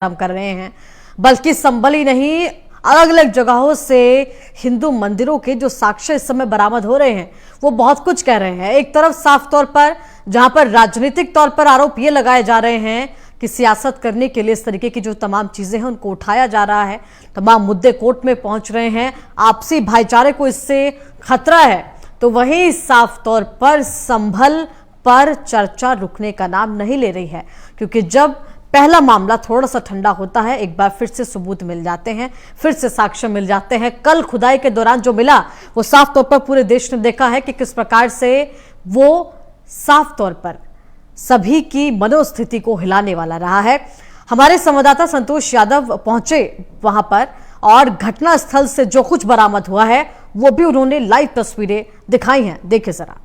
काम कर रहे हैं, बल्कि संभल ही नहीं अलग अलग जगहों से हिंदू मंदिरों के जो साक्ष्य इस समय बरामद हो रहे हैं वो बहुत कुछ कह रहे हैं। एक तरफ साफ तौर पर जहां पर राजनीतिक तौर पर आरोप ये लगाए जा रहे हैं कि सियासत करने के लिए इस तरीके की जो तमाम चीजें हैं उनको उठाया जा रहा है, तमाम मुद्दे कोर्ट में पहुंच रहे हैं, आपसी भाईचारे को इससे खतरा है, तो वहीं साफ तौर पर संभल पर चर्चा रुकने का नाम नहीं ले रही है। क्योंकि जब पहला मामला थोड़ा सा ठंडा होता है, एक बार फिर से सबूत मिल जाते हैं, फिर से साक्ष्य मिल जाते हैं। कल खुदाई के दौरान जो मिला वो साफ तौर पर पूरे देश ने देखा है कि किस प्रकार से वो साफ तौर पर सभी की मनोस्थिति को हिलाने वाला रहा है। हमारे संवाददाता संतोष यादव पहुंचे वहां पर और घटना स्थल से जो कुछ बरामद हुआ है वो भी उन्होंने लाइव तस्वीरें दिखाई हैं। देखिए जरा।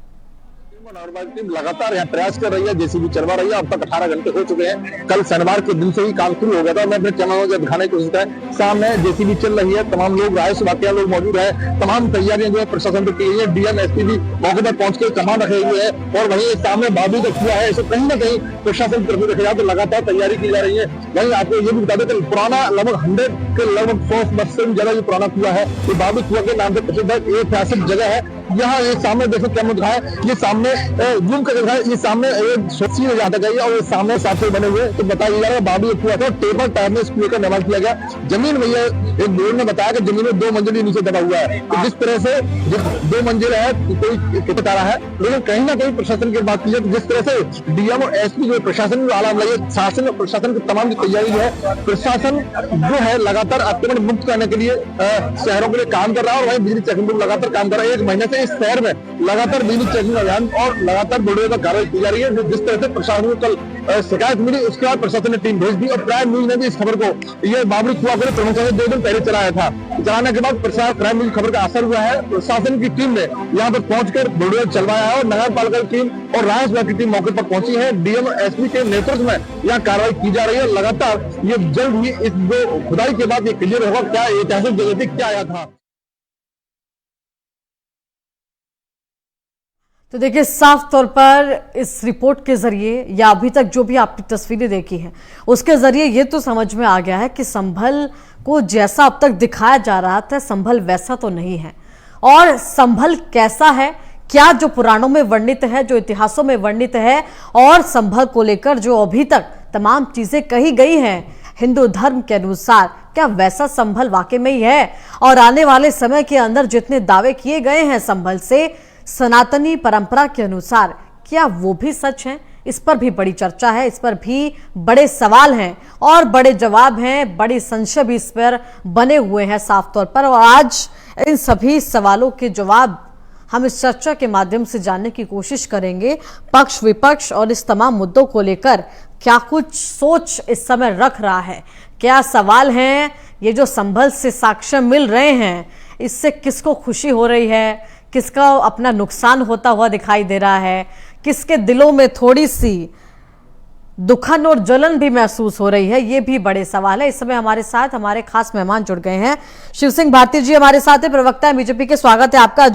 टीम लगातार यहाँ प्रयास कर रही है, जेसीबी चलवा रही है। अब तक 18 घंटे हो चुके हैं। कल शनिवार के दिन से ही काम शुरू हो गया था। मैं अपने चैनल में दिखाने की कोशिश है, सामने जेसीबी चल रही है, तमाम लोग राय वाकिया लोग मौजूद है, तमाम तैयारियां जो है प्रशासन की गई है। डीएम एसपी भी मौके पर पहुंच के कमान रखे हुए हैं और वहीं सामने बाबू का किया है, इसे कहीं ना कहीं प्रशासन की तरफ देखा जाए तो लगातार तैयारी की जा रही है। वहीं आपको ये भी बता दें पुराना लगभग 100 के लगभग 100 वर्ष से ज्यादा जो पुराना कुआ है ये बाबू कुआ के नाम से प्रसिद्ध है। एक ऐतिहासिक जगह है। यहाँ ये सामने देखो क्या मुद्दा है, ये सामने जूम कर देखा है, ये सामने सीधे जाता गई और सामने साथ बने हुए तो बताया जा रहा है बाबू कुआ था। टेबल टायर में इस कुएं का निर्माण किया गया। जमीन भैया एक बोर्ड ने बताया कि जमीन में 2 मंजिल नीचे दबा हुआ है। तो जिस तरह से 2 मंजिल है कोई बता रहा है, लेकिन कहीं ना कहीं प्रशासन की बात की जाए तो जिस तरह से डीएम और एसपी जो प्रशासन में आला लगे, शासन और प्रशासन की तमाम की तैयारी है, प्रशासन जो है लगातार अतिक्रमण मुक्त करने के लिए शहरों के लिए काम कर रहा है और वहीं बिजली चेकिंग लगातार काम कर रहा है। 1 महीने से इस शहर में लगातार बिजली चेकिंग अभियान और लगातार बुलडोजर का कार्रवाई की जा रही है। जिस तरह से प्रशासन को कल शिकायत मिली उसके बाद प्रशासन ने टीम भेज दी और प्राइम न्यूज ने भी इस खबर को ये बाबरी कुआ को प्रमुख 2 दिन पहले चलाया था। चलाने के बाद प्राइम न्यूज खबर का असर हुआ है। प्रशासन की टीम ने यहाँ पर पहुंचकर बुलडोजर चलवाया है और नगर पालिका की टीम और राजस्व विभाग की टीम मौके पर पहुंची है। डीएम और एसपी के नेतृत्व में यहाँ कार्रवाई की जा रही है। लगातार ये जल्द ही इस खुदाई के बाद ये क्लियर होगा क्या ऐतिहासिक जगह थी, क्या आया था। तो देखिए साफ तौर पर इस रिपोर्ट के जरिए या अभी तक जो भी आपने तस्वीरें देखी हैं उसके जरिए ये तो समझ में आ गया है कि संभल को जैसा अब तक दिखाया जा रहा था संभल वैसा तो नहीं है। और संभल कैसा है, क्या जो पुराणों में वर्णित है, जो इतिहासों में वर्णित है और संभल को लेकर जो अभी तक तमाम चीजें कही गई हैं हिंदू धर्म के अनुसार, क्या वैसा संभल वाकई में ही है? और आने वाले समय के अंदर जितने दावे किए गए हैं संभल से सनातनी परंपरा के अनुसार, क्या वो भी सच है? इस पर भी बड़ी चर्चा है, इस पर भी बड़े सवाल हैं और बड़े जवाब हैं, बड़ी संशय भी इस पर बने हुए हैं साफ तौर पर। और आज इन सभी सवालों के जवाब हम इस चर्चा के माध्यम से जानने की कोशिश करेंगे। पक्ष विपक्ष और इस तमाम मुद्दों को लेकर क्या कुछ सोच इस समय रख रहा है, क्या सवाल हैं, ये जो संभल से साक्ष्य मिल रहे हैं इससे किसको खुशी हो रही है, किसका अपना नुकसान होता हुआ दिखाई दे रहा है, किसके दिलों में थोड़ी सी दुखन और जलन भी महसूस हो रही है, ये भी बड़े सवाल है। इस समय हमारे साथ हमारे खास मेहमान जुड़ गए हैं। शिव सिंह भारती जी हमारे साथ है, प्रवक्ता है बीजेपी के, स्वागत है आपका।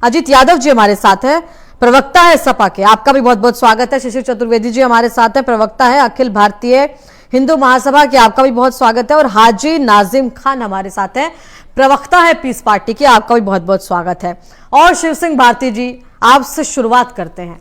अजीत यादव जी हमारे साथ है, प्रवक्ता है सपा के, आपका भी बहुत बहुत स्वागत है। शिशिर चतुर्वेदी जी हमारे साथ है, प्रवक्ता है अखिल भारतीय हिंदू महासभा के, आपका भी बहुत स्वागत है। और हाजी नाजिम खान हमारे साथ है, प्रवक्ता है पीस पार्टी के, आपका भी बहुत बहुत स्वागत है। और शिव सिंह भारती जी आपसे शुरुआत करते हैं।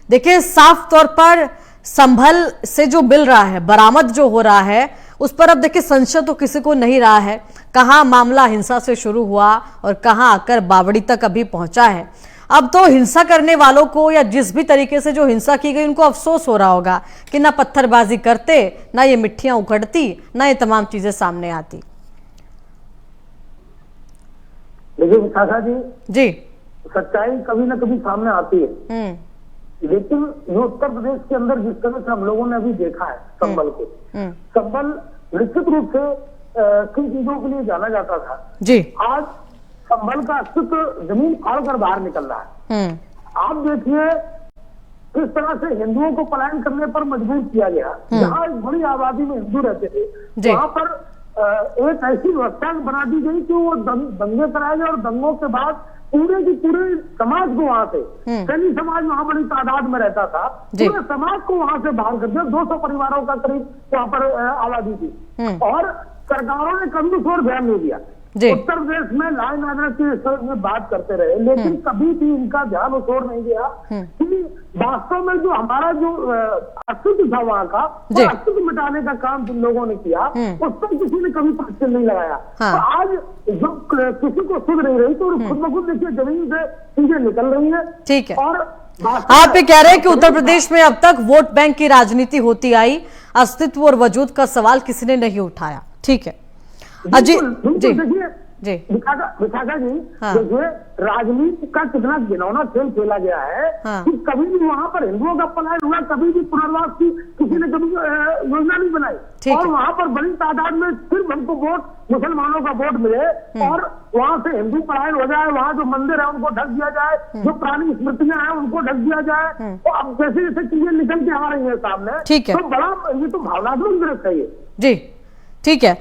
देखिए साफ तौर पर संभल से जो मिल रहा है, बरामद जो हो रहा है, उस पर अब देखिए संशय तो किसी को नहीं रहा है। कहां मामला हिंसा से शुरू हुआ और कहां आकर बावड़ी तक अभी पहुंचा है। अब तो हिंसा करने वालों को या जिस भी तरीके से जो हिंसा की गई उनको अफसोस हो रहा होगा कि ना पत्थरबाजी करते, ना ये मिट्टियां उखड़ती, ना ये तमाम चीजें सामने आती। देखिए विशाखा जी, सच्चाई कभी ना कभी सामने आती है, लेकिन ये उत्तर प्रदेश के अंदर जिस तरह से हम लोगों ने अभी देखा है संभल को, संभल निश्चित रूप से किन चीजों के लिए जाना जाता था जी, आज संभल का अस्तित्व जमीन फाड़ कर बाहर निकल रहा है। आप देखिए किस तरह से हिंदुओं को पलायन करने पर मजबूर किया गया। जहाँ एक बड़ी आबादी में हिंदू रहते थे वहां पर एक ऐसी व्यवस्था बना दी गई कि वो दंगे कराए गए और दंगों के बाद पूरे की पूरे समाज को वहां से, सैनी समाज वहां बड़ी तादाद में रहता था, पूरे समाज को वहां से बाहर कर दिया। 200 परिवारों का करीब वहां पर आबादी थी, और सरकारों ने कभी उस ओर ध्यान नहीं दिया। उत्तर प्रदेश में लॉ एंड ऑर्डर की में बात करते रहे, लेकिन कभी भी इनका ध्यान उस ओर नहीं गया कि वास्तव में जो हमारा जो अस्तित्व था वहां का, वो अस्तित्व मिटाने का काम जिन लोगों ने किया, उस पर किसी ने कभी पक्ष नहीं लगाया। तो आज जो किसी को सुध नहीं रही, तो खुद ब खुद देखिए जमीन से चीजें निकल रही है। ठीक है, और आप ये कह रहे हैं कि उत्तर प्रदेश में अब तक वोट बैंक की राजनीति होती आई, अस्तित्व और वजूद का सवाल किसी ने नहीं उठाया। ठीक है अजीत जी, जी विशाखा जी, देखिए राजनीति का कितना घिनौना खेल खेला गया है कि कभी भी वहां पर हिंदुओं का पलायन हुआ, कभी भी पुनर्वास की किसी ने कभी योजना नहीं बनाई, और वहां पर बड़ी तादाद में सिर्फ हमको वोट, मुसलमानों का वोट मिले और वहां से हिंदू पलायन हो जाए, वहां जो मंदिर है उनको ढक दिया जाए, जो पुरानी स्मृतियां हैं उनको ढक दिया जाए। तो अब जैसे जैसे चीजें निकल के आ रही है सामने, तो बड़ा ये तो भावनात्मक दृश्य है ये। जी ठीक है,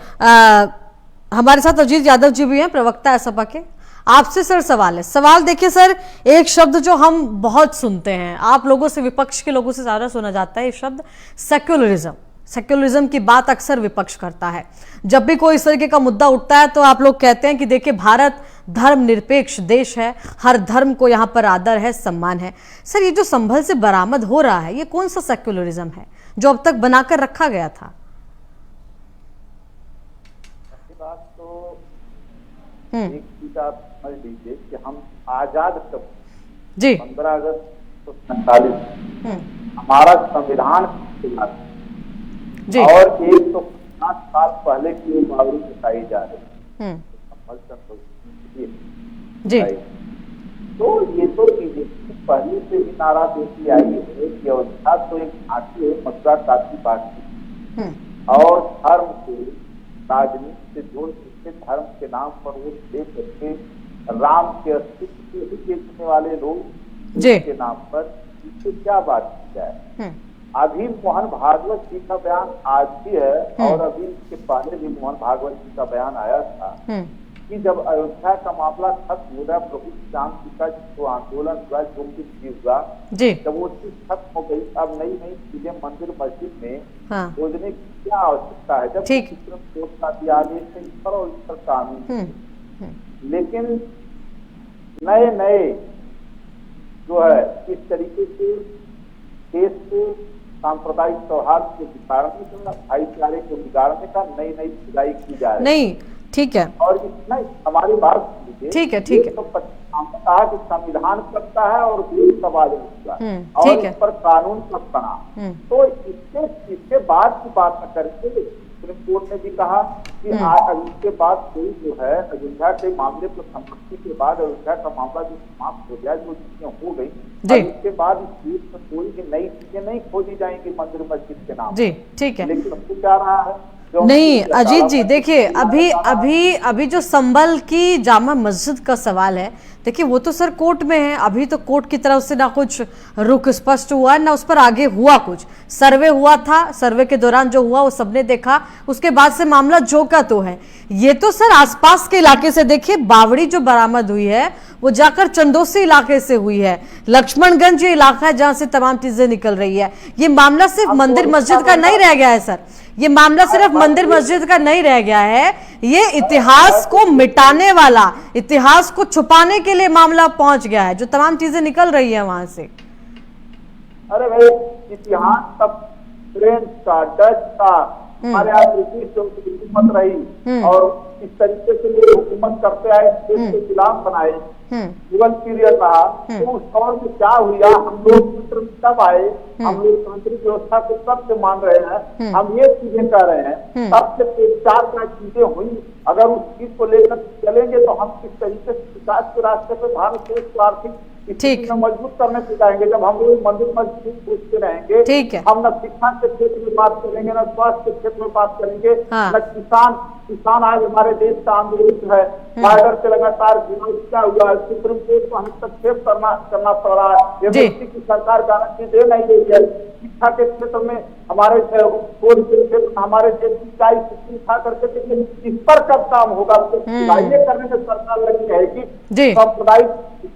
हमारे साथ अजीत यादव जी भी हैं, प्रवक्ता है सपा के। आपसे सर सवाल है, सवाल देखिए सर, एक शब्द जो हम बहुत सुनते हैं, आप लोगों से, विपक्ष के लोगों से ज्यादा सुना जाता है, ये शब्द सेक्युलरिज्म। सेक्युलरिज्म की बात अक्सर विपक्ष करता है। जब भी कोई इस तरीके का मुद्दा उठता है तो आप लोग कहते हैं कि देखिए भारत धर्मनिरपेक्ष देश है, हर धर्म को यहाँ पर आदर है, सम्मान है। सर ये जो संभल से बरामद हो रहा है, ये कौन सा सेक्युलरिज्म है जो अब तक बनाकर रखा गया था? एक चीज आप समझ लीजिए कि हम आजाद कब जी 15 अगस्त 1947 हमारा संविधान और 150 साल पहले की बावरी दिखाई जा रही जी। तो ये तो पहले से भी नारा देती आई है कि अयोध्या तो एक घाटी है, मथुरा काशी बाकी, और धर्म को राजनीति से जोड़ के धर्म के नाम पर वो दे करके राम के अस्तित्व को ही बेचने वाले लोग के नाम पर इससे क्या बात की जाए। अभी मोहन भागवत जी का बयान आज भी है, और अभी इसके पहले भी मोहन भागवत जी का बयान आया था कि जब अयोध्या का मामला खत्म हो गया, प्रभु श्याम जी का जो आंदोलन हुआ, जो कुछ भी हुआ, जब वो चीज खत्म हो गई, अब नई नई चीजें मंदिर मस्जिद में खोजने की क्या आवश्यकता है, जब सुप्रीम कोर्ट का भी आदेश है इस पर और इस पर कानून। लेकिन नए नए जो है इस तरीके से देश को सांप्रदायिक सौहार्द को बिगाड़ने का, भाईचारे को बिगाड़ने का नई नई खुदाई की जा रही है। नहीं ठीक है, और इतना हमारी बात ठीक है, ठीक है, तो कहा कि संविधान करता है और देश सवाल और इस पर कानून कब बना। तो इसके बाद की बात न करके सुप्रीम कोर्ट ने भी कहा कि इसके बाद कोई जो है अयोध्या के मामले को संपत्ति के बाद अयोध्या का मामला जो समाप्त हो जाए, जो चीजें हो गई, इसके बाद इस देश में कोई भी नई चीजें नहीं खोजी जाएंगी मंदिर मस्जिद के नाम। जी ठीक है, लेकिन हमको क्या रहा है नहीं अजीत जी, देखिए अभी जो संभल की जामा मस्जिद का सवाल है, देखिए वो तो सर कोर्ट में है, अभी तो कोर्ट की तरफ से ना कुछ रुख स्पष्ट हुआ ना उस पर आगे हुआ कुछ। सर्वे हुआ था, सर्वे के दौरान जो हुआ वो सबने देखा, उसके बाद से मामला झोंका तो है। ये तो सर आसपास के इलाके से देखिए, बावड़ी जो बरामद हुई है वो जाकर चंदोसी इलाके से हुई है, लक्ष्मणगंज ये इलाका है जहां से तमाम चीजें निकल रही है। ये मामला सिर्फ मंदिर मस्जिद का नहीं रह गया है सर, ये मामला सिर्फ मंदिर मस्जिद का नहीं रह गया है, ये इतिहास को मिटाने वाला, इतिहास को छुपाने के लिए मामला पहुंच गया है, जो तमाम चीजें निकल रही है वहां से। अरे भाई इतिहास तब फ्रेंच का, डच का, हमारे यहाँ ब्रिटिश हुकूमत रही और इस तरीके से ये हुकूमत करते आए, देश के खिलाफ बनाए, मुगल पीरियड रहा। तो उस दौर में क्या हुआ, हम लोग तब आए, हम लोग तांत्रिक व्यवस्था को तब से मान रहे हैं, हम ये चीजें कर रहे हैं, तब से 4 चीजें हुई। अगर उस चीज को लेकर चलेंगे तो हम किस तरीके से विकास के रास्ते पे भारत देश को आर्थिक स्थिति में मजबूत करने से जाएंगे। जब हम लोग मंदिर मस्जिद पूछते रहेंगे, हम न शिक्षा के क्षेत्र में बात करेंगे, न स्वास्थ्य के क्षेत्र में बात करेंगे, न किसान आज हमारे देश का आंदोलन है बॉर्डर से लगातार विरोध किया हुआ है, सुप्रीम कोर्ट को हस्तक्षेप करना पड़ रहा है। ये व्यक्ति की सरकार गारंटी दे नहीं रही है। शिक्षा के क्षेत्र में हमारे हमारे देश की क्या स्थिति था करके, लेकिन इस पर कब काम होगा? सुधार करने में सरकार लगी रहेगी, सांप्रदायिक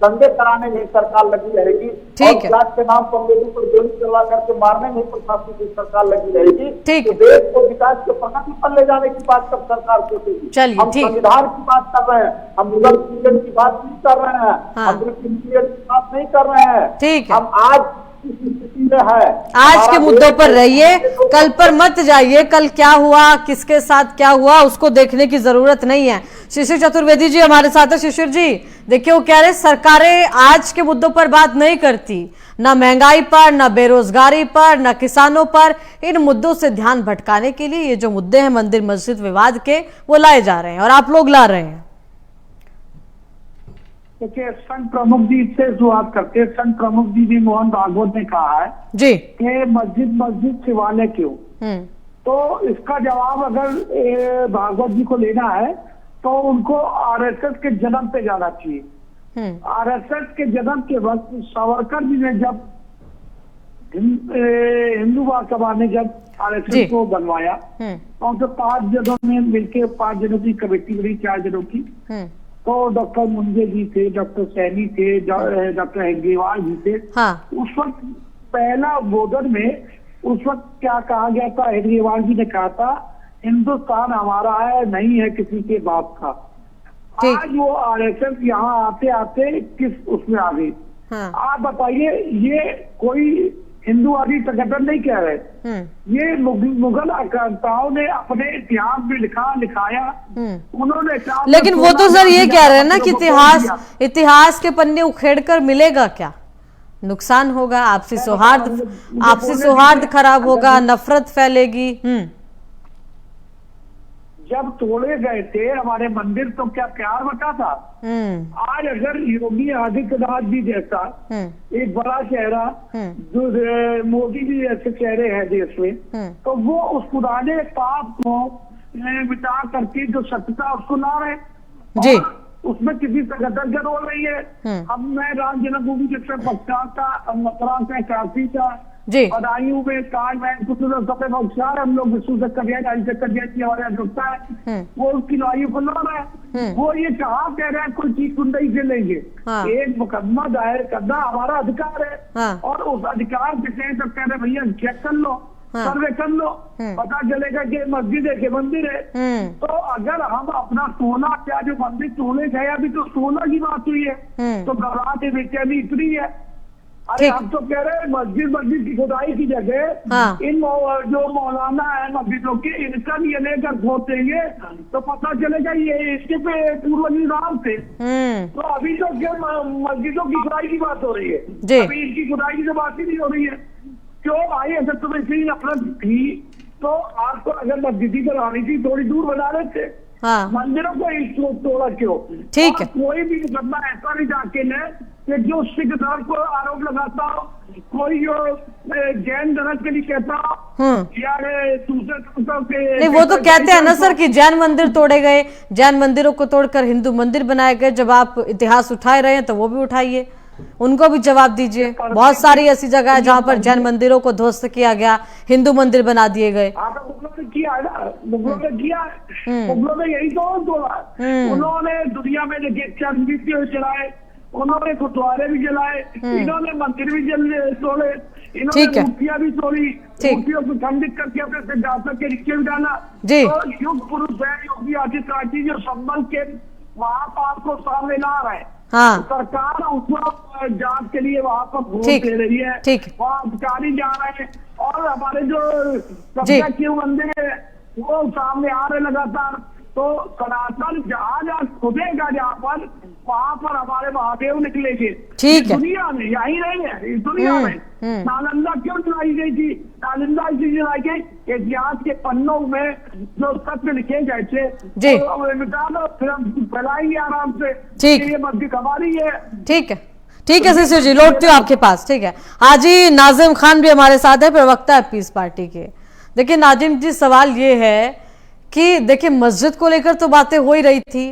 दंगे कराने में सरकार लगी रहेगी, और जात के नाम पर लोगों को गोली चला करके मारने में प्रशासन की सरकार लगी रहेगी। तो देश को विकास के प्रगति पर ले जाने की बात कब सरकार सोचेगी? हम संविधान की बात कर रहे हैं, हम मुगल पीरियड की बात नहीं कर रहे हैं, हम ब्रिटिश पीरियड की बात नहीं कर रहे हैं। हम आज आज के मुद्दों पर रहिए, कल पर मत जाइए। कल क्या हुआ, किसके साथ क्या हुआ, उसको देखने की जरूरत नहीं है। शिशिर चतुर्वेदी जी हमारे साथ है। शिशिर जी, देखिए वो कह रहे सरकारें आज के मुद्दों पर बात नहीं करती, ना महंगाई पर, ना बेरोजगारी पर, ना किसानों पर। इन मुद्दों से ध्यान भटकाने के लिए ये जो मुद्दे हैं मंदिर मस्जिद विवाद के, वो लाए जा रहे हैं और आप लोग ला रहे हैं। देखिए, संघ प्रमुख जी से शुरुआत करते हैं। संघ प्रमुख जी भी मोहन भागवत ने कहा है जी कि मस्जिद शिवालय क्यों। तो इसका जवाब अगर भागवत जी को लेना है तो उनको आरएसएस के जन्म पे जाना चाहिए। आरएसएस के जन्म के वक्त सावरकर जी ने जब हिंदू महासभा ने जब आरएसएस को बनवाया, तो 5 जनों में मिलकर 5 जनों की कमेटी बनी, 4 जनों की। तो डॉक्टर मुंजे जी थे, डॉक्टर सैनी थे, डॉक्टर हेगेवार जी थे। उस वक्त पहला बोधन में उस वक्त क्या कहा गया था? हेगेवार जी ने कहा था हिंदुस्तान हमारा है, नहीं है किसी के बाप का। आज वो आरएसएस यहाँ आते आते किस उसमें आ गई? आप बताइए, ये कोई हिंदूवादी संगठन नहीं कह रहे, ये मुगल आक्रांताओं ने अपने इतिहास में लिखाया। उन्होंने, लेकिन वो तो सर ये कह रहे हैं ना कि इतिहास के पन्ने उखेड़कर मिलेगा क्या? नुकसान होगा, आपसी सौहार्द खराब होगा, नफरत फैलेगी। जब तोड़े गए थे हमारे मंदिर तो क्या प्यार बचा था? आज अगर योगी आदित्यनाथ जी जैसा एक बड़ा चेहरा, जो मोदी जी जैसे चेहरे हैं देश में, तो वो उस पुराने पाप को मिटा करके जो सत्यता उसको ला रहे जी। उसमें किसी संगठन का रोल नहीं है। हम मैं राम जन्मभूमि जैसे पक्षार का, मथुरा का, काशी का, बदायूं में काल में सबसे पक्षार हम लोग विश्व से करिया और अध्यक्षता है, वो उसकी लड़ाइयों को लड़ रहे हैं। वो ये कहा कह रहे हैं कोई चीज कुंडई से लेंगे। एक मुकदमा दायर करना हमारा अधिकार है, और उस अधिकार के तहत तो कह रहे भैया चेक कर लो, सर्वे कर लो, पता चलेगा कि मस्जिद है कि मंदिर है। तो अगर हम अपना सोना, क्या जो मंदिर तोड़े गए, अभी तो सोना की बात हुई है, तो घबराहट बेचैनी इतनी है। अरे हम तो कह रहे हैं मस्जिद की खुदाई की जगह इन जो मौलाना है मस्जिदों के, इनका डीएनए का खोज देंगे तो पता चलेगा ये इसके पे पूर्वज राम थे। तो अभी तो क्या मस्जिदों की खुदाई की बात हो रही है, अभी इनकी खुदाई की तो बात ही नहीं हो रही है। क्यों भाई? अगर तुम्हें इतनी नफरत थी तो आपको अगर मस्जिद बनानी थी थोड़ी दूर बना लेते, मंदिरों को तोड़ा क्यों? ठीक है, कोई भी मुकदमा ऐसा नहीं जाके कि जो सिख धर्म को आरोप लगाता हो, कोई जो जैन धर्म के लिए कहता हो, या दूसरे नहीं, वो तो कहते हैं ना सर कि जैन मंदिर तोड़े गए, जैन मंदिरों को तोड़कर हिंदू मंदिर बनाए गए। जब आप इतिहास उठाए रहे हैं तो वो भी उठाइए, उनको भी जवाब दीजिए। बहुत सारी ऐसी जगह है जहाँ पर जैन मंदिरों को ध्वस्त किया गया, हिंदू मंदिर बना दिए गए। मुगलों ने यही तो तोड़ा। उन्होंने दुनिया में चर्च चलाए, उन्होंने गुरुद्वारे भी जलाए, इन्होंने मंदिर भी तोड़े, इन्होंने मूर्तियां भी तोड़ी, मूर्तियों को खंडित करके अपने सिद्धांत के रिक्शे भी डाला। तो युग पुरुष है योगी आदित्यनाथ जी जो संबल के वहां पर आपको सामने ला रहे हैं। सरकार उसको जांच के लिए वहां पर घूम दे रही है, वहाँ अधिकारी जा रहे हैं, और हमारे जो कब्जा किए मंदिर है वो सामने आ रहे लगातार। तो सनातन जहाँ खुदेगा जहाँ पर, वहां पर हमारे महादेव निकलेंगे। ठीक है, दुनिया में यही नहीं है, इस दुनिया में नालंदा क्यों जलाई गई थी? नालंदा इसलिए जलाई गई, इतिहास के पन्नों में जो सत्य लिखे गए थे मिटा दो, फिर हम फैलाएंगे आराम से। ये मस्जिद हमारी है। ठीक है, ठीक है शिशिर जी, लौटती हूँ आपके पास। ठीक है, हाजी नाजिम खान भी हमारे साथ है, प्रवक्ता है पीस पार्टी के। देखिए नाजिम जी, सवाल ये है कि देखिए मस्जिद को लेकर तो बातें हो ही रही थी,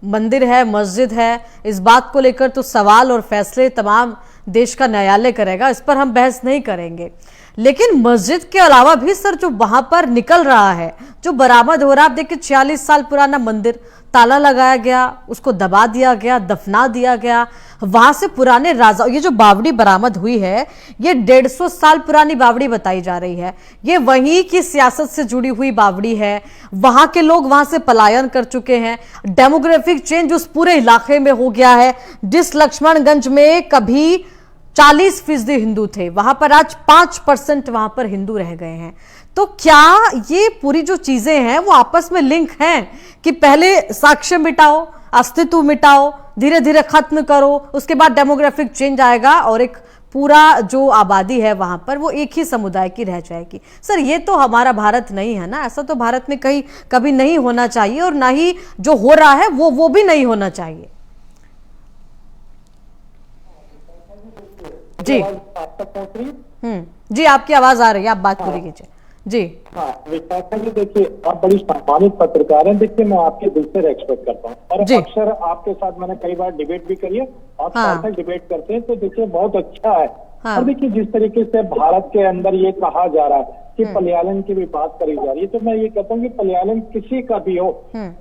मंदिर है, मस्जिद है, इस बात को लेकर तो सवाल और फैसले तमाम देश का न्यायालय करेगा, इस पर हम बहस नहीं करेंगे। लेकिन मस्जिद के अलावा भी सर जो वहां पर निकल रहा है, जो बरामद हो रहा है, आप देखिए 46 साल पुराना मंदिर, ताला लगाया गया, उसको दबा दिया गया, दफना दिया गया, वहां से पुराने राजा, ये जो बावड़ी बरामद हुई है ये 150 साल पुरानी बावड़ी बताई जा रही है। ये वहीं की सियासत से जुड़ी हुई बावड़ी है, वहां के लोग वहां से पलायन कर चुके हैं, डेमोग्राफिक चेंज उस पूरे इलाके में हो गया है। जिस लक्ष्मणगंज में कभी 40% हिंदू थे, वहां पर आज 5% वहां पर हिंदू रह गए हैं। तो क्या ये पूरी जो चीजें हैं वो आपस में लिंक हैं कि पहले साक्ष्य मिटाओ, अस्तित्व मिटाओ, धीरे धीरे खत्म करो, उसके बाद डेमोग्राफिक चेंज आएगा और एक पूरा जो आबादी है वहां पर वो एक ही समुदाय की रह जाएगी। सर ये तो हमारा भारत नहीं है ना, ऐसा तो भारत में कहीं कभी नहीं होना चाहिए और ना ही जो हो रहा है वो भी नहीं होना चाहिए। जी जी आपकी आवाज आ रही है, आप बात पूरी कीजिए जी। हाँ विशाखा जी, देखिए आप बड़ी सम्मानित पत्रकार हैं, देखिए मैं आपके दिल से रेस्पेक्ट करता हूँ और अक्सर आपके साथ मैंने कई बार डिबेट भी करी है, आप साथ डिबेट करते हैं, तो देखिए बहुत अच्छा है। और देखिए जिस तरीके से भारत के अंदर ये कहा जा रहा है कि पलायन की भी बात करी जा रही है, तो मैं ये कहता हूँ कि पलायन किसी का भी हो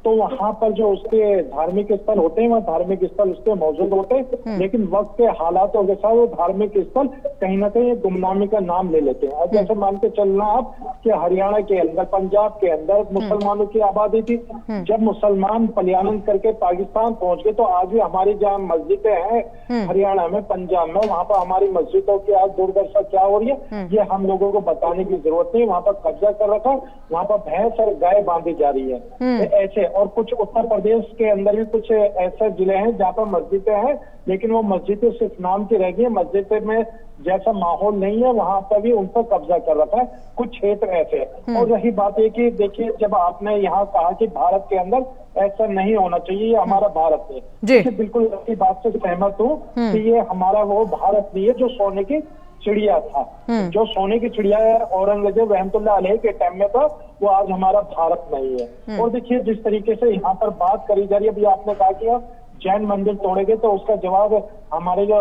तो वहाँ पर जो उसके धार्मिक स्थल होते हैं, वह धार्मिक स्थल उसके मौजूद होते हैं, लेकिन वक्त के हालातों के साथ वो धार्मिक स्थल कहीं ना कहीं गुमनामी का नाम ले लेते हैं। अब जैसे मान के चलना आप कि हरियाणा के अंदर, पंजाब के अंदर मुसलमानों की आबादी थी, जब मुसलमान पलायन करके पाकिस्तान पहुंच गए तो आज भी हमारी जहाँ मस्जिदें हैं हरियाणा में, पंजाब में, वहाँ पर हमारी मस्जिदों की आज दुर्दशा क्या हो रही है ये हम लोगों को बताने की जरूरत नहीं। वहाँ पर कब्जा कर रखा, वहाँ पर भैंस और गाय बांधी जा रही है ऐसे। और कुछ उत्तर प्रदेश के अंदर भी कुछ ऐसे जिले हैं जहाँ पर मस्जिदें हैं, लेकिन वो मस्जिदें सिर्फ नाम की रह गई है, मस्जिद में जैसा माहौल नहीं है, वहां पर भी उन पर कब्जा कर रखा है कुछ क्षेत्र ऐसे। और रही बात है कि देखिए जब आपने यहाँ कहा कि भारत के अंदर ऐसा नहीं होना चाहिए, ये हमारा भारत है, बिल्कुल इसी बात से सहमत हूँ कि ये हमारा वो भारत नहीं है जो सोने की चिड़िया था। जो सोने की चिड़िया औरंगजेब रहमतुल्लाह अलैह के टाइम में था, वो आज हमारा भारत नहीं है। और देखिए जिस तरीके से यहाँ पर बात करी जा रही है, अभी आपने कहा कि आप जैन मंदिर तोड़ेंगे, तो उसका जवाब हमारे जो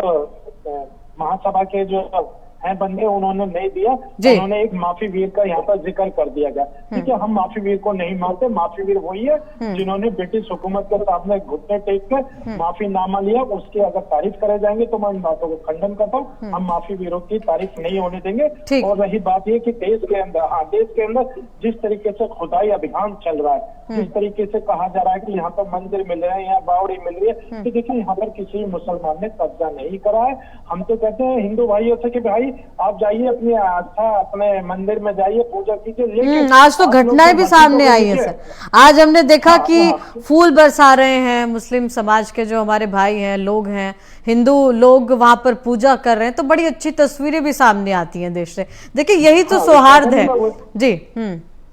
महासभा के जो हैं बंदे उन्होंने नहीं दिया, उन्होंने एक माफी वीर का यहाँ पर जिक्र कर दिया गया। ठीक है, हम माफी वीर को नहीं मानते, माफी वीर वही है जिन्होंने ब्रिटिश हुकूमत के सामने घुटने टेक कर माफीनामा लिया। उसकी अगर तारीफ करे जाएंगे तो मैं इन बातों को खंडन करता हूँ, हम माफी वीरों की तारीफ नहीं होने देंगे। और रही बात ये कि देश के अंदर जिस तरीके से खुदाई अभियान चल रहा है, जिस तरीके से कहा जा रहा है कि यहाँ पर मंदिर मिल रहे हैं, यहाँ बावड़ी मिल रही है, तो देखिए यहाँ पर किसी मुसलमान ने कब्जा नहीं करा है। हम तो कहते हैं हिंदू भाइयों से कि भाई आप जाइए अपनी आस्था, अपने मंदिर में जाइए, पूजा कीजिए। लेकिन आज तो घटनाएं भी सामने आई है सर। आज हमने देखा कि फूल बरसा रहे हैं मुस्लिम समाज के जो हमारे भाई हैं, लोग हैं, हिंदू लोग वहां पर पूजा कर रहे हैं, तो बड़ी अच्छी तस्वीरें भी सामने आती हैं देश से। देखिए यही तो सौहार्द है जी।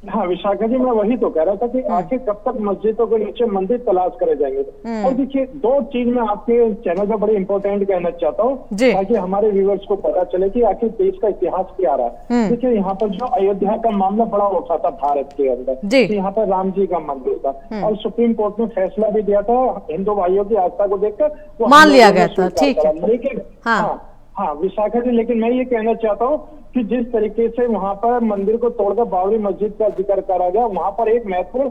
हाँ विशाखा जी, मैं वही तो कह रहा था कि आखिर कब तक मस्जिदों के नीचे मंदिर तलाश करे जाएंगे। और देखिए दो चीज मैं आपके चैनल पर बड़ी इंपॉर्टेंट कहना चाहता हूँ ताकि हमारे व्यूअर्स को पता चले कि आखिर देश का इतिहास क्या रहा है। देखिए यहाँ पर जो अयोध्या का मामला बड़ा उठा था भारत के अंदर, यहाँ पर राम जी का मंदिर था और सुप्रीम कोर्ट ने फैसला भी दिया था, हिंदू भाइयों की आस्था को देखकर वो मान लिया गया था। ठीक है, लेकिन हाँ विशाखा जी, लेकिन मैं ये कहना चाहता हूँ कि जिस तरीके से वहां पर मंदिर को तोड़कर बाबरी मस्जिद का जिक्र करा गया, वहां पर एक महत्वपूर्ण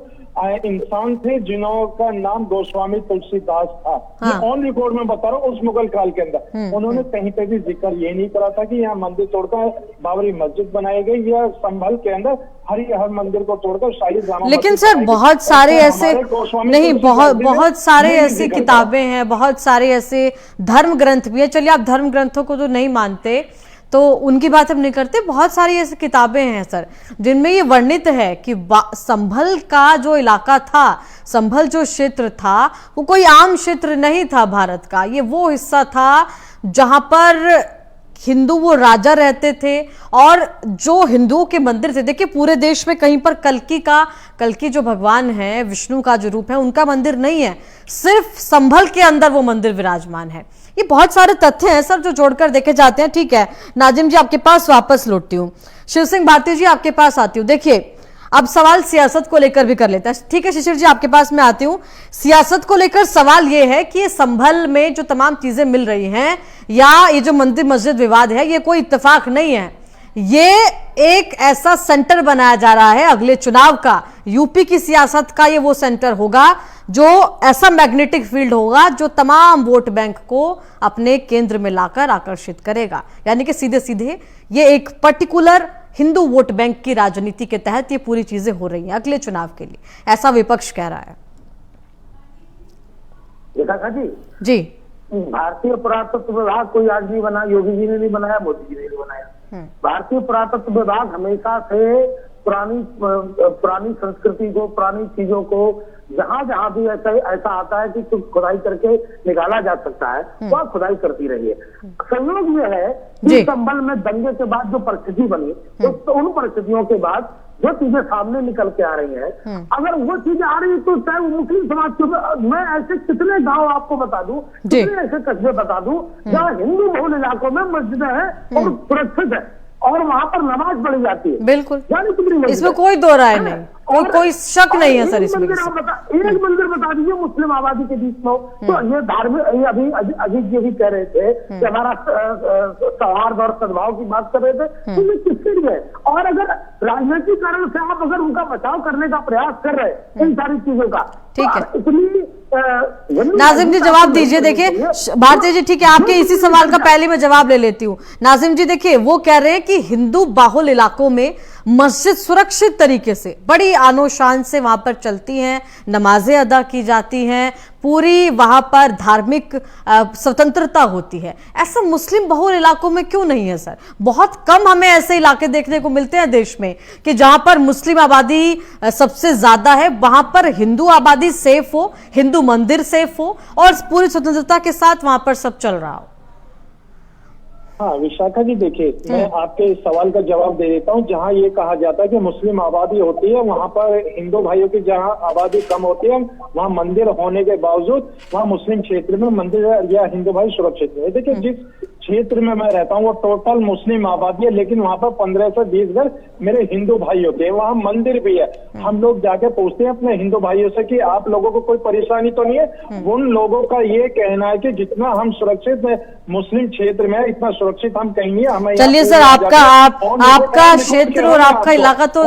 इंसान थे जिनका नाम गोस्वामी तुलसीदास था। मैं ऑन रिकॉर्ड में बता रहा हूँ, उस मुगल काल के अंदर उन्होंने कहीं पे भी जिक्र ये नहीं करा था कि यहाँ मंदिर तोड़कर बाबरी मस्जिद बनाई गई, या संभल के अंदर हर मंदिर को तोड़कर शाही जामा। लेकिन सर बहुत सारे ऐसे नहीं, बहुत सारे ऐसी किताबें हैं, बहुत सारे ऐसे धर्म ग्रंथ भी है। चलिए आप धर्म ग्रंथों को तो नहीं मानते तो उनकी बात हम नहीं करते, बहुत सारी ऐसी किताबें हैं सर जिनमें ये वर्णित है कि संभल का जो इलाका था, संभल जो क्षेत्र था, वो कोई आम क्षेत्र नहीं था भारत का। ये वो हिस्सा था जहां पर हिंदू वो राजा रहते थे और जो हिंदुओं के मंदिर थे। देखिए पूरे देश में कहीं पर कल्की जो भगवान है, विष्णु का जो रूप है, उनका मंदिर नहीं है, सिर्फ संभल के अंदर वो मंदिर विराजमान है। ये बहुत सारे तथ्य हैं सर जो जोड़कर देखे जाते हैं। ठीक है नाजिम जी, आपके पास वापस लौटती हूँ, शिव सिंह भारती जी आपके पास आती हूँ। देखिए अब सवाल सियासत को लेकर भी कर लेते हैं। ठीक है शिशिर जी, आपके पास मैं आती हूं। सियासत को लेकर सवाल यह है कि संभल में जो तमाम चीजें मिल रही हैं या ये जो मंदिर मस्जिद विवाद है, ये कोई इत्तेफाक नहीं है, ये एक ऐसा सेंटर बनाया जा रहा है अगले चुनाव का। यूपी की सियासत का ये वो सेंटर होगा जो ऐसा मैग्नेटिक फील्ड होगा जो तमाम वोट बैंक को अपने केंद्र में लाकर आकर्षित करेगा। यानी कि सीधे सीधे ये एक पर्टिकुलर हिंदू वोट बैंक की राजनीति के तहत ये पूरी चीजें हो रही हैं अगले चुनाव के लिए, ऐसा विपक्ष कह रहा है। जी, भारतीय पुरातत्व विभाग कोई आज नहीं बना, योगी जी ने नहीं बनाया, मोदी जी ने नहीं बनाया। भारतीय पुरातत्व विभाग हमेशा से पुरानी संस्कृति को, पुरानी चीजों को जहां जहां भी ऐसा आता है कि कुछ खुदाई करके निकाला जा सकता है, वह खुदाई करती रही है। संयोग यह है कि संभल में दंगे के बाद जो परिस्थिति बनी, तो उन परिस्थितियों के बाद जो चीजें सामने निकल के आ रही हैं, अगर वो चीजें आ रही है तो चाहे मुस्लिम समाज के, मैं ऐसे कितने गांव आपको बता दूं, कितने ऐसे कस्बे बता दूं जहाँ हिंदू बहुल इलाकों में मस्जिदें हैं और सुरक्षित है और वहां पर नमाज पढ़ी जाती है। बिल्कुल, इसमें कोई दो राय नहीं, कोई शक नहीं है सर इसमें। एक मंदिर बता दीजिए मुस्लिम आबादी के बीच में, तो ये धार्मिक, अभी अजीत जी भी कह रहे थे कि हमारा सौहार्द और सद्भाव की बात कर रहे थे, तो ये किसके लिए? और अगर राजनीतिक कारण से आप अगर उनका बचाव करने का प्रयास कर रहे हैं इन सारी चीजों का, ठीक है, इतनी नाजिम जी जवाब दीजिए। देखिए भारती जी, ठीक है, आपके इसी सवाल का पहले मैं जवाब ले लेती हूँ। नाजिम जी देखिए, वो कह रहे हैं कि हिंदू बाहुल इलाकों में मस्जिद सुरक्षित तरीके से बड़ी आनो शान से वहां पर चलती हैं, नमाजें अदा की जाती हैं, पूरी वहां पर धार्मिक स्वतंत्रता होती है। ऐसा मुस्लिम बहुल इलाकों में क्यों नहीं है सर? बहुत कम हमें ऐसे इलाके देखने को मिलते हैं देश में कि जहां पर मुस्लिम आबादी सबसे ज्यादा है, वहां पर हिंदू आबादी सेफ हो, हिंदू मंदिर सेफ हो और पूरी स्वतंत्रता के साथ वहां पर सब चल रहा हो। हाँ विशाखा जी, देखिए मैं आपके इस सवाल का जवाब दे देता हूँ। जहाँ ये कहा जाता है कि मुस्लिम आबादी होती है, वहाँ पर हिंदू भाइयों की जहाँ आबादी कम होती है, वहाँ मंदिर होने के बावजूद वहाँ मुस्लिम क्षेत्र में मंदिर या हिंदू भाई सुरक्षित है। देखिए जिस क्षेत्र में मैं रहता हूँ वो टोटल मुस्लिम आबादी है, लेकिन वहाँ पर 15 से 20 घर मेरे हिंदू भाई होते हैं, वहाँ मंदिर भी है। हम लोग जाके पूछते हैं अपने हिंदू भाइयों से कि आप लोगों को कोई परेशानी तो नहीं है? उन लोगों का ये कहना है कि जितना हम सुरक्षित मुस्लिम क्षेत्र में इतना सुरक्षित हम कहीं नहीं। हमें चलिए सर, आपका क्षेत्र और आपका इलाका तो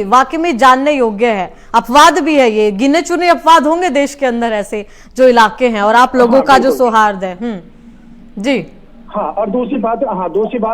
वाकई में जानने योग्य है। अपवाद भी है, ये गिने चुने अपवाद होंगे देश के अंदर ऐसे जो इलाके हैं और आप लोगों का जो सौहार्द है। जी हाँ, और दूसरी बात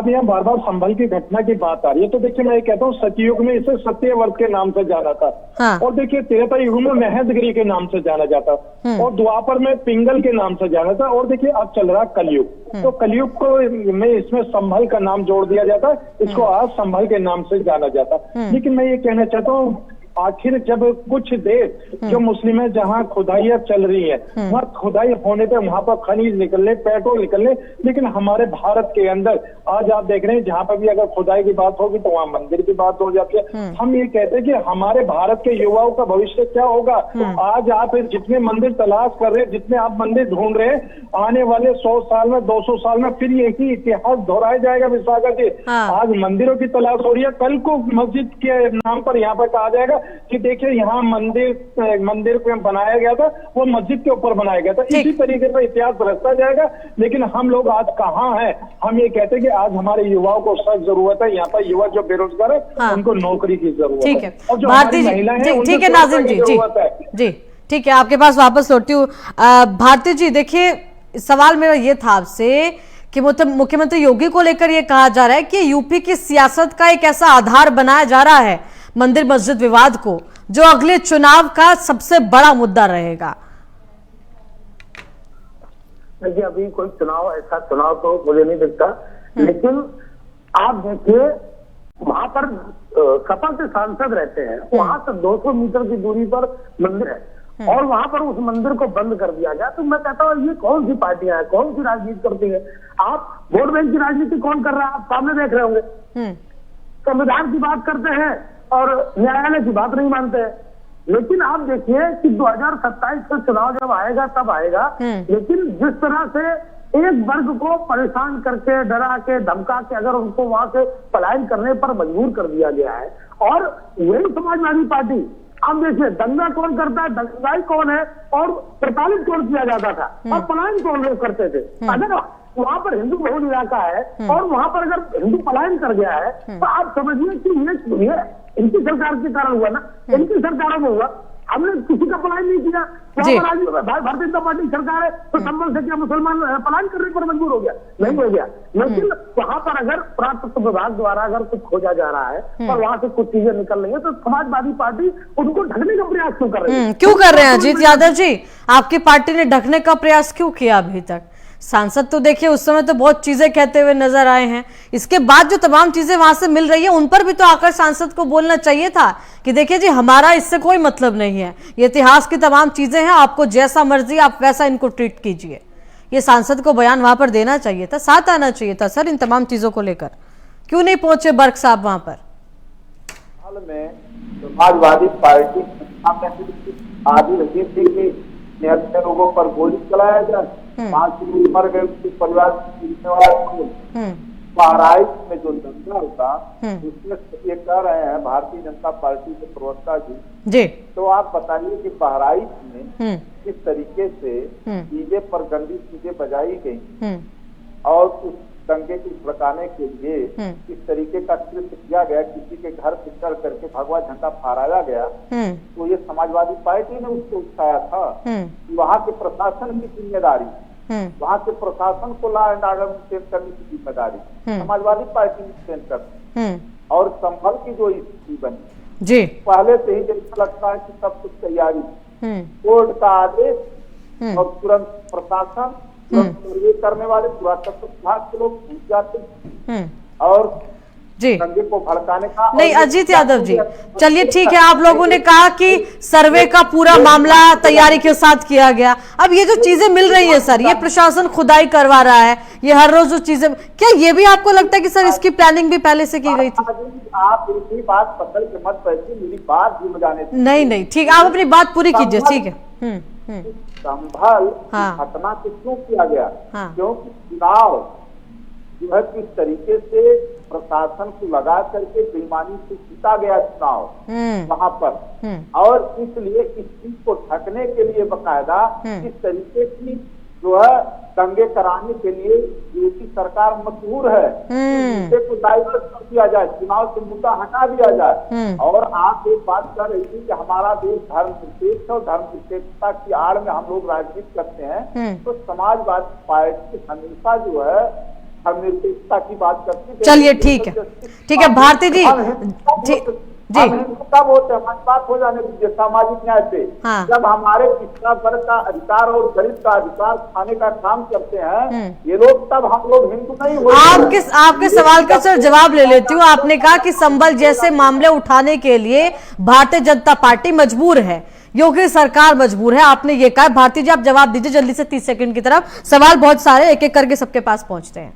यहाँ बार बार संभल की घटना की बात आ रही है। तो देखिए मैं ये कहता हूँ सतयुग में इसे सत्यव्रत के नाम से जाना था। हाँ। और देखिए त्रेता युग में महेंद्रगिरी के नाम से जाना जाता और द्वापर में पिंगल के नाम से जाना था। और देखिए अब चल रहा कलयुग, तो कलयुग को में इसमें संभल का नाम जोड़ दिया जाता, इसको आज संभल के नाम से जाना जाता। लेकिन मैं ये कहना चाहता हूँ आखिर जब कुछ देश जो मुस्लिम है जहाँ खुदाइयाँ चल रही है, वहाँ खुदाई होने पे वहाँ पर खनिज निकलने, पेट्रोल निकलने, लेकिन हमारे भारत के अंदर आज आप देख रहे हैं जहाँ पर भी अगर खुदाई की बात होगी तो वहाँ मंदिर की बात हो जाती है। हम ये कहते हैं कि हमारे भारत के युवाओं का भविष्य क्या होगा? आज आप जितने मंदिर तलाश कर रहे हैं, जितने आप मंदिर ढूंढ रहे हैं, आने वाले 100 साल में 200 साल में फिर यही इतिहास दोहराया जाएगा विशाखा जी। आज मंदिरों की तलाश हो रही है, कल को मस्जिद के नाम पर यहाँ पर कहा जाएगा कि देखिए यहाँ मंदिर को बनाया गया था, वो मस्जिद के ऊपर बनाया गया था। इसी तरीके से इतिहास बरसता जाएगा। लेकिन हम लोग आज कहाँ हैं? हम ये कहते हैं कि आज हमारे युवाओं को सख्त जरूरत है। यहाँ पर युवा जो बेरोजगार है उनको नौकरी की जरूरत है। और जो महिलाएं हैं, ठीक है नाजिम जी, जी ठीक है, आपके पास वापस लौटती हूँ। भारती जी देखिए, सवाल मेरा ये था आपसे कि मुख्यमंत्री योगी को लेकर ये कहा जा रहा है कि यूपी की सियासत का एक ऐसा आधार बनाया जा रहा है मंदिर मस्जिद विवाद को, जो अगले चुनाव का सबसे बड़ा मुद्दा रहेगा। देखिए अभी कोई ऐसा चुनाव तो मुझे नहीं दिखता, लेकिन आप देखिए वहां पर सपा के सांसद रहते हैं, वहां से 200 मीटर की दूरी पर मंदिर है और वहां पर उस मंदिर को बंद कर दिया गया। तो मैं कहता हूँ ये कौन सी पार्टियां हैं, कौन सी राजनीति करती है? आप वोट बैंक की राजनीति कौन कर रहा है? आप सामने देख रहे होंगे। संविधान की बात करते हैं और न्यायालय की बात नहीं मानते हैं। लेकिन आप देखिए कि 2027 का चुनाव जब आएगा तब आएगा, लेकिन जिस तरह से एक वर्ग को परेशान करके, डरा के, धमका के अगर उनको वहां से पलायन करने पर मजबूर कर दिया गया है और वही समाजवादी पार्टी, अब देखिए दंगा कौन करता है, दंगाई कौन है और प्रताड़ित कौन किया जाता था और पलायन कौन लोग करते थे। अगर वहाँ पर हिंदू बहुल इलाका है और वहाँ पर अगर हिंदू पलायन कर गया है तो आप समझिए कि ये इनकी सरकार के कारण हुआ ना, इनकी सरकारों में हुआ। हमने किसी का पलायन नहीं किया। भारतीय जनता पार्टी सरकार है तो संबल से क्या मुसलमान पलायन करने पर मजबूर हो गया? नहीं हो गया। लेकिन वहाँ पर अगर पुरातत्व विभाग द्वारा अगर कुछ खोजा जा रहा है और वहाँ से कुछ चीजें निकल रही है तो समाजवादी पार्टी उनको ढकने का प्रयास क्यों कर रही है? क्यों कर रहे हैं अजीत यादव जी? आपकी पार्टी ने ढकने का प्रयास क्यों किया अभी तक? सांसद तो देखिए उस समय तो बहुत चीजें कहते हुए नजर आए हैं, इसके बाद जो तमाम चीजें वहां से मिल रही है उन पर भी तो आकर सांसद को बोलना चाहिए था कि देखिए जी हमारा इससे कोई मतलब नहीं है, ये इतिहास की तमाम चीजें हैं, आपको जैसा मर्जी आप वैसा इनको ट्रीट कीजिए। ये सांसद को बयान वहां पर देना चाहिए था, साथ आना चाहिए था सर इन तमाम चीजों को लेकर। क्यों नहीं पहुंचे बर्क साहब वहां पर? हाल में समाजवादी पार्टी आदि रही थी कि अच्छे लोगों पर गोली चलाया जाए, 5 लोग मर गए, उसके परिवार बहराइच में जो दंगा होता उसमें ये कह रहे हैं भारतीय जनता पार्टी के प्रवक्ता जी, तो आप बताइए कि बहराइच में किस तरीके से डीजे पर गंदी चीजें बजाई गई और उस दंगे को भड़काने के लिए किस तरीके का कृत्य किया गया, किसी के घर पे चढ़ करके भगवा झंडा फहराया गया, तो ये समाजवादी पार्टी ने उसको उठाया था। वहाँ के प्रशासन की जिम्मेदारी, वहाँ के प्रशासन को लॉ एंड ऑर्डर मेंटेन करने की जिम्मेदारी समाजवादी पार्टी मेंटेन करती। और संभल की जो स्थिति बनी जी, पहले से ही जैसा लगता है कि सब कुछ तैयारी, कोर्ट का आदेश और तुरंत प्रशासन, ये करने वाले पुरातत्व विभाग के लोग पहुंच जाते और जी दंगे को भड़काने का। नहीं अजीत यादव जी, चलिए ठीक है, आप लोगों ने कहा कि सर्वे का पूरा मामला तैयारी के साथ किया गया। अब ये जो चीजें मिल रही है सर, ये प्रशासन खुदाई करवा रहा है, ये हर रोज जो चीजें, क्या ये भी आपको लगता है कि सर इसकी प्लानिंग भी पहले से की गई थी? आप इसी बात पकड़ के मत बैठिए, मेरी बात भी बजाने। नहीं ठीक, आप अपनी बात पूरी कीजिए। ठीक है। संभल घटना को क्यों किया गया? क्योंकि चुनाव जो है किस तरीके से प्रशासन को लगा करके बेईमानी से जीता गया चुनाव वहां पर, और इसलिए इस चीज को ढकने के लिए बकायदा इस तरीके की जो है दंगे कराने के लिए यूपी सरकार मजबूर है। मुद्दे को डाइवर्ट कर दिया जाए, चुनाव से मुद्दा हटा दिया जाए। और आप एक बात कर रही थी कि हमारा देश धर्मनिरपेक्ष और धर्मनिरपेक्षता की आड़ में हम लोग राजनीति करते हैं, तो समाजवादी पार्टी हमेशा जो है धर्मनिरपेक्षता की बात करती है। चलिए ठीक है भारती जी, जी कब होते हैं बात हो जाने दीजिए सामाजिक न्याय पे। जब हमारे पिछड़ा वर्ग का अधिकार और गरीब का अधिकार खाने का काम करते हैं ये लोग, तब हम लोग हिंदू नहीं होते। आपके सवाल का सर जवाब ले लेती हूँ। आपने कहा कि संबल जैसे मामले उठाने के लिए भारतीय जनता पार्टी मजबूर है, योगी सरकार मजबूर है, आपने ये कहा। भारती जी आप जवाब दीजिए जल्दी से, 30 सेकंड की तरफ। सवाल बहुत सारे, एक एक करके सबके पास पहुंचते हैं।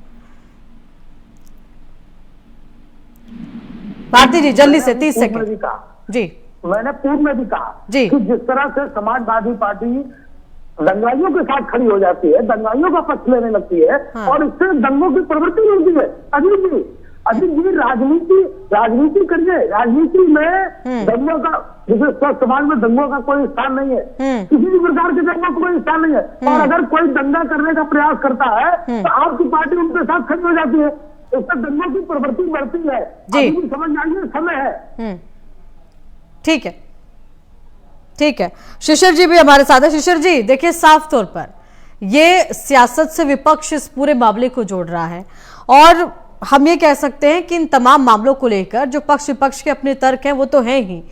भारती जी जल्दी से, 30 सेकंड जी। मैंने पूर्व में भी कहा जी कि जिस तरह से समाजवादी पार्टी दंगाइयों के साथ खड़ी हो जाती है, दंगाइयों का पक्ष लेने लगती है और इससे दंगों की प्रवृत्ति होती है। अजीत जी राजनीति करिए, राजनीति में दंगों का, जैसे समाज में दंगों का कोई स्थान नहीं है, किसी भी प्रकार के दंगों का कोई स्थान नहीं है। और अगर कोई दंगा करने का प्रयास करता है तो आपकी पार्टी उनके साथ खड़ी हो जाती है, उससे दंगों की प्रवृत्ति बढ़ती है। जी समझ आइए, समय है। ठीक है। शिशिर जी भी हमारे साथ है। शिशिर जी देखिए, साफ तौर पर ये सियासत से विपक्ष इस पूरे मामले को जोड़ रहा है और हम ये कह सकते हैं कि इन तमाम मामलों को लेकर जो पक्ष विपक्ष के अपने तर्क हैं वो तो हैं ही,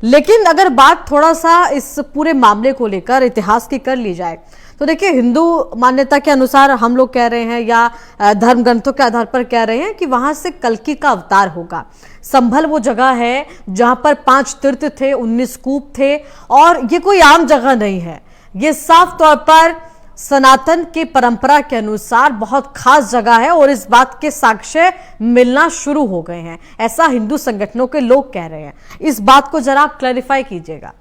लेकिन अगर बात थोड़ा सा इस पूरे मामले को लेकर इतिहास की कर ली जाए तो देखिए, हिंदू मान्यता के अनुसार हम लोग कह रहे हैं या धर्म ग्रंथों के आधार पर कह रहे हैं कि वहां से कल्कि का अवतार होगा। संभल वो जगह है जहां पर 5 तीर्थ थे, 19 कूप थे और ये कोई आम जगह नहीं है। ये साफ तौर पर सनातन की परंपरा के अनुसार बहुत खास जगह है और इस बात के साक्ष्य मिलना शुरू हो गए हैं, ऐसा हिंदू संगठनों के लोग कह रहे हैं। इस बात को जरा आप क्लैरिफाई कीजिएगा।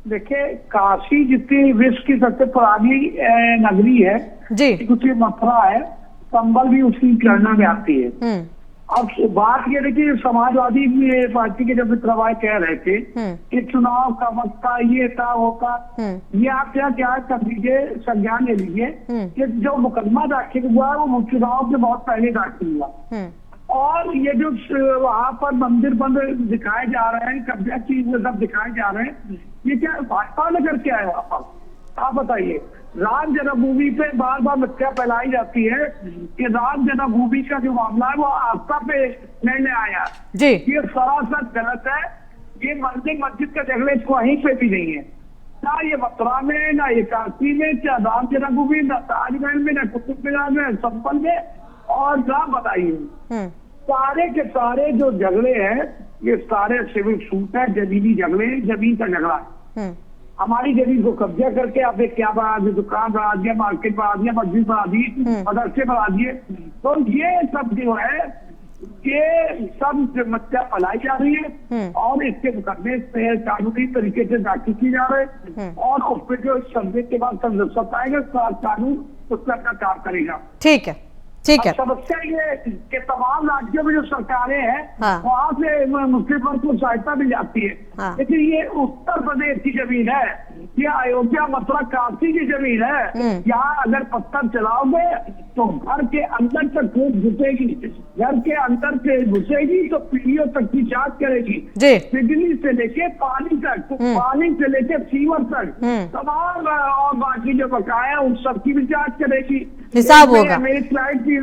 देखिए, काशी जितनी विश्व की सबसे पुरानी नगरी है जी, उसी मथुरा है, संबल भी उसी गणना में आती है। अब बात ये देखिए, समाजवादी पार्टी के जब मित्रवाय कह रहे थे कि चुनाव का वक्त था, ये था वो था, ये आप क्या कर लीजिए, संज्ञान ले लीजिए कि जो मुकदमा दाखिल हुआ है वो चुनाव के बहुत पहले दाखिल हुआ। और ये जो वहाँ पर मंदिर बंद दिखाए जा रहे हैं, कब्जा चीज सब दिखाए जा रहे हैं, ये क्या भाजपा ने करके आया वहाँ पर? आप बताइए। राम जन्मभूमि पे बार बार मिथ्या फैलाई जाती है कि राम जन्मभूमि का जो मामला है वो आस्था पे निर्णय आया जी। ये सरासर गलत है। ये मंदिर मस्जिद का झगड़े कहीं पे भी नहीं है, ना ये मथुरा में, ना ये काशी में, क्या राम जन्मभूमि, ना ताजमहल में, ना कुतुब मीनार में, संपल में, और ना बताइए। सारे के सारे जो झगड़े हैं ये सारे सिविल सूट है, जमीनी झगड़े, जमीन का झगड़ा है। हमारी जमीन को कब्जा करके आपने क्या बना दिया, दुकान बना दिया, मार्केट बना दिया, मस्जिद बना दी, मदरसे बना दिए। तो ये सब जो है ये सब समस्या फैलाई जा रही है और इसके मुकदमे पे कानूनी तरीके से दाखिल की जा रहे हैं और उस पर जो संदेश के बाद संरक्षक आएगा कानून उसका काम करेगा। ठीक है, ठीक है। समस्या ये कि तमाम राज्यों में जो सरकारें हैं वहाँ से मुस्लिम वर्ग को सहायता मिल जाती है, लेकिन ये उत्तर प्रदेश की जमीन है, ये अयोध्या मथुरा काशी की जमीन है। यहाँ अगर पत्थर चलाओगे तो घर के अंदर तक खूब घुसेगी, घर के अंदर से घुसेगी तो पीढ़ियों तक की जांच करेगी, बिजली से लेके पानी तक, पानी से लेके सीवर तक, तमाम और बाकी जो बकाया उन सबकी भी जांच करेगी, हिसाब होगा। मेरी क्लाइंट थी,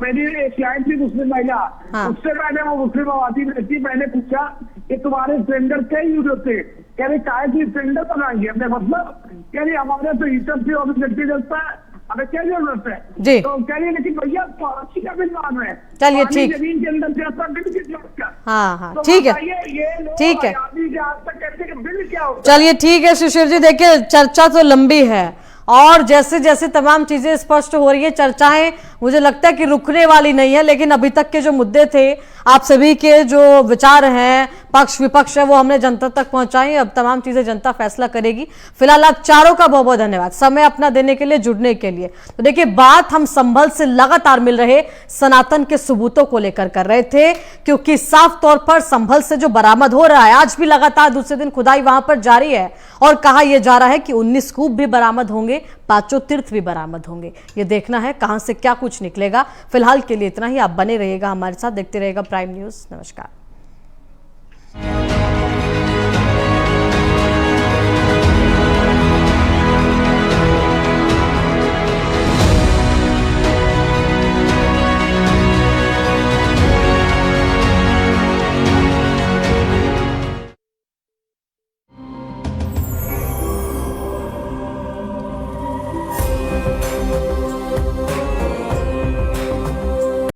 मेरी एक क्लाइंट थी मुस्लिम महिला, उससे मैंने वो मुस्लिम आबादी में थी, मैंने पूछा कि तुम्हारे सिलेंडर कई यूज होते, कह रहे काय की सिलेंडर बनाएंगे हमने, मतलब कह रही हमारे तो हीटर से और गड्डी जलता है, हमें क्या जरूरत है जी। तो कह रही लेकिन भैया पानी का बिल मान रहे हैं, चलिए ठीक, जमीन के अंदर जाता बिल की जरूरत का। हाँ ठीक है, ठीक है, बिल क्या होगा? चलिए ठीक है शिशिर जी, देखिए चर्चा तो लंबी है और जैसे जैसे तमाम चीजें स्पष्ट हो रही है, चर्चाएं मुझे लगता है कि रुकने वाली नहीं है, लेकिन अभी तक के जो मुद्दे थे, आप सभी के जो विचार हैं, पक्ष विपक्ष है, वो हमने जनता तक पहुंचाई। अब तमाम चीजें जनता फैसला करेगी। फिलहाल आप चारों का बहुत बहुत धन्यवाद समय अपना देने के लिए, जुड़ने के लिए। तो देखिए, बात हम संभल से लगातार मिल रहे सनातन के सबूतों को लेकर कर रहे थे, क्योंकि साफ तौर पर संभल से जो बरामद हो रहा है, आज भी लगातार दूसरे दिन खुदाई वहां पर जारी है और कहा यह जा रहा है कि 19 कूप भी बरामद होंगे, 5 तीर्थ भी बरामद होंगे। ये देखना है कहां से क्या कुछ निकलेगा। फिलहाल के लिए इतना ही। आप बने रहिएगा हमारे साथ, देखते रहिएगा प्राइम न्यूज। नमस्कार।